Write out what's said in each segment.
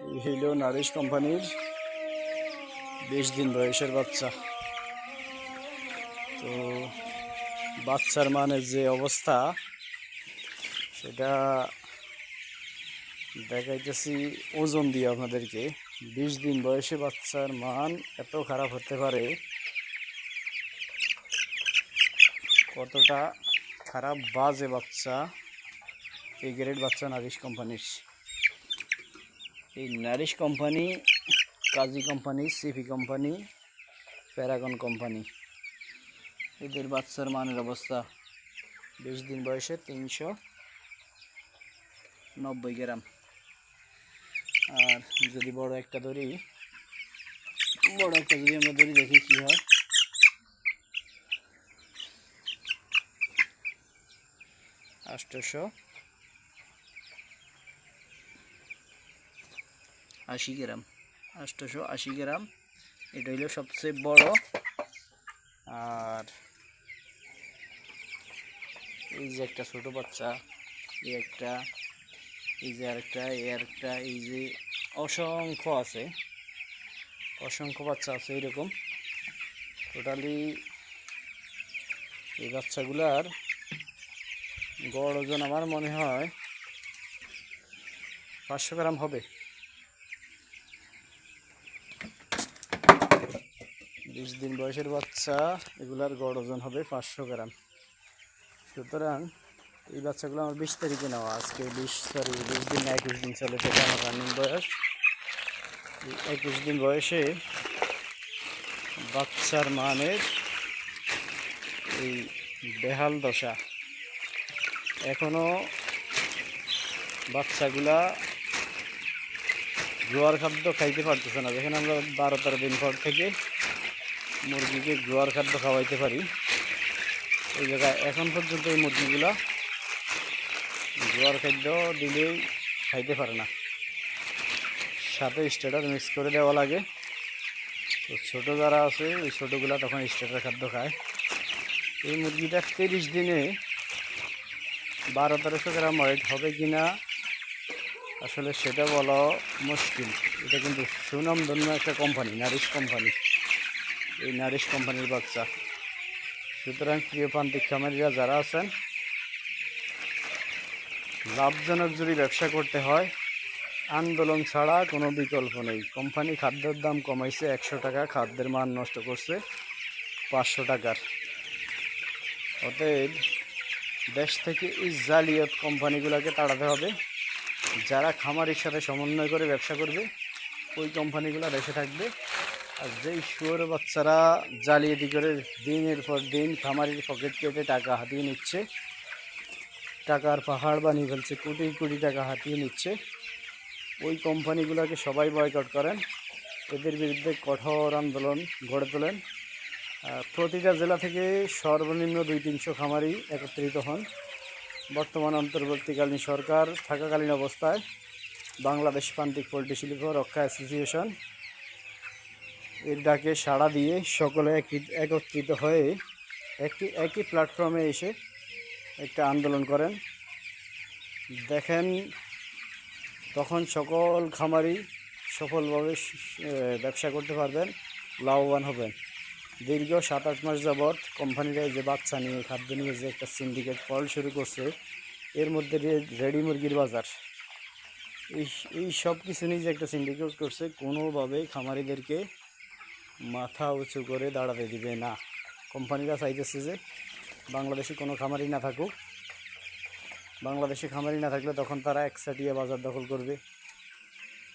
এই হইল নারিশ কোম্পানির 20 দিন বয়সের বাচ্চা। তো বাচ্চার মানের যে অবস্থা সেটা দেখাইতেছি ওজন দিয়ে আপনাদেরকে। 20 দিন বয়সে বাচ্চার মান এত খারাপ হতে পারে, কতটা খারাপ বাজে বাচ্চা এই গ্রেড বাচ্চা নারিশ কোম্পানির। এই Nourish company, Kazi company, CP company, Paragon company, এদের বাচ্চার মানের অবস্থা 20 দিন বয়সে 390 গ্রাম। আর যদি বড় একটা ধরি আমরা দেখি কি হয়। 880 গ্রাম, 880 গ্রাম। এটা হইল সবচেয়ে বড়। আর এই যে একটা ছোট বাচ্চা, এই একটা, এই যে আরেকটা, এই যে অসংখ্য আছে, অসংখ্য বাচ্চা আছে এরকম। টোটালি এই বাচ্চাগুলার গড় ওজন আমার মনে হয় 500 গ্রাম হবে। 20 দিন বয়সের বাচ্চা, এগুলার গড় ওজন হবে 500 গ্রাম। সুতরাং এই বাচ্চাগুলো আমার 20 তারিখে নেওয়া। আজকে 20 দিন না 21 দিন চলে, সেটা আমার রানিং বয়স। 21 দিন বয়সে বাচ্চার মানের এই বেহাল দশা। এখনো বাচ্চাগুলা জোয়ার খাদ্য খাইতে পারতেছে না। যেখানে আমরা 12-13 দিন পর থেকে মুরগিকে জোয়ার খাদ্য খাওয়াইতে পারি, ওই জায়গায় এখন পর্যন্ত এই মুরগিগুলা জোয়ার খাদ্য দিলেই খাইতে পারে না, সাথে স্টার্টার মিক্স করে দেওয়া লাগে। তো ছোটো যারা আছে ওই ছোটোগুলা তখন স্টার্টার খাদ্য খায়। এই মুরগিটা 30 দিনে 1200-1300 গ্রাম ওয়েট হবে কি না আসলে সেটা বলা মুশকিল। এটা কিন্তু সুনামধন্য একটা কোম্পানি, নারিশ কোম্পানি, এই নারিশ কোম্পানির বাচ্চা। সুতরাং প্রিয় প্রান্তিক খামারিরা যারা আছেন, লাভজনক যদি ব্যবসা করতে হয় আন্দোলন ছাড়া কোনো বিকল্প নেই। কোম্পানি খাদ্যের দাম কমাইছে 100 টাকা, খাদ্যের মান নষ্ট করছে 500 টাকার। অতএব দেশ থেকে এই জালিয়াত কোম্পানিগুলোকে তাড়াতে হবে। যারা খামারির সাথে সমন্বয় করে ব্যবসা করবে ওই কোম্পানিগুলো দেশে থাকবে। আর যেই শুয়োর বাচ্চারা জালিয়াতি করে দিনের পর দিন খামারির পকেট কেটে টাকা হাতিয়ে নিচ্ছে, টাকার পাহাড় বানিয়ে ফেলছে, কোটি কোটি টাকা হাতিয়ে নিচ্ছে, ওই কোম্পানিগুলোকে সবাই বয়কট করেন। এদের বিরুদ্ধে কঠোর আন্দোলন গড়ে তোলেন। প্রতিটা জেলা থেকে সর্বনিম্ন 200-300 খামারি একত্রিত হন। বর্তমান অন্তর্বর্তীকালীন সরকার থাকাকালীন অবস্থায় বাংলাদেশ প্রান্তিক পোল্ট্রি শিল্প রক্ষা অ্যাসোসিয়েশন এর ডাকে সাড়া দিয়ে সকলে একত্রিত হয়ে একই প্ল্যাটফর্মে এসে একটা আন্দোলন করেন। দেখেন তখন সকল খামারি সফলভাবে ব্যবসা করতে পারবেন, লাভবান হবেন। দীর্ঘ 7-8 মাস যাবৎ কোম্পানিরা যে বাচ্চা নিয়ে, খাদ্য নিয়ে যে একটা সিন্ডিকেট পল শুরু করছে, এর মধ্যে রেডি মুরগির বাজার, এই সব কিছু নিয়ে যে একটা সিন্ডিকেট করছে, কোনোভাবেই খামারিদেরকে মাথা উঁচু করে দাঁড়াতে দিবে না। কোম্পানিরা চাইতেছে যে বাংলাদেশে কোনো খামারি না থাকুক। বাংলাদেশে খামারি না থাকলে তখন তারা একসাটিয়া বাজার দখল করবে।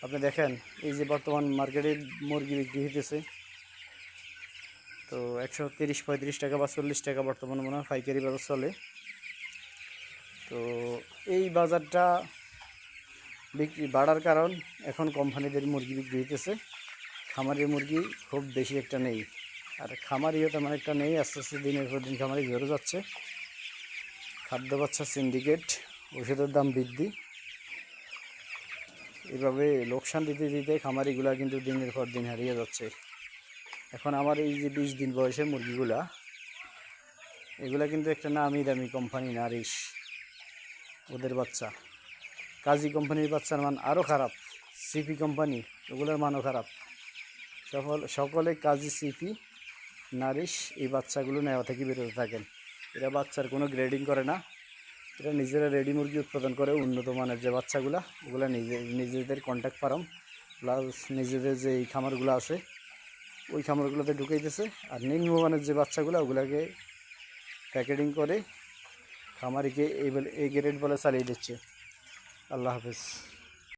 আপনি দেখেন এই যে বর্তমান মার্কেটে মুরগি বিক্রি হইতেছে, তো 130-35 টাকা বা 40 টাকা বর্তমানে মনে হয় পাইকারি বাজার চলে। তো এই বাজারটা বিক্রি বাড়ার কারণ এখন কোম্পানিদের মুরগি বিক্রি হইতেছে, খামারের মুরগি খুব বেশি একটা নেই। আর খামারিও তেমন একটা নেই। আস্তে আস্তে দিনের পর দিন খামারি বেড়ে যাচ্ছে। খাদ্য বাচ্চা সিন্ডিকেট, ওষুধের দাম বৃদ্ধি, এভাবে লোকসান দিতে দিতে খামারিগুলা কিন্তু দিনের পর দিন হারিয়ে যাচ্ছে। এখন আমার এই যে 20 দিন বয়সের মুরগিগুলা, এগুলা কিন্তু একটা নামি দামি কোম্পানি নারিশ, ওদের বাচ্চা। কাজী কোম্পানির বাচ্চার মান আরও খারাপ, সিপি কোম্পানি, ওগুলোর মানও খারাপ। সকলে কাজী সিপি নারিশ এই বাচ্চাগুলো নেওয়া থেকে বিরত থাকেন। এরা বাচ্চার কোনো গ্রেডিং করে না, এরা নিজেরা রেডি মুরগি উৎপাদন করে। উন্নত মানের যে বাচ্চাগুলো, ওগুলো নিজেদের কন্ট্যাক্ট ফার্ম প্লাস নিজেদের যে এই খামারগুলো আছে ওই খামারগুলোতে ঢুকাইতেছে। আর নিম্নমানের যে বাচ্চাগুলো ওগুলোকে প্যাকেটিং করে খামারিকে এই গ্রেড বলে চালিয়ে দিচ্ছে। আল্লাহ হাফেজ।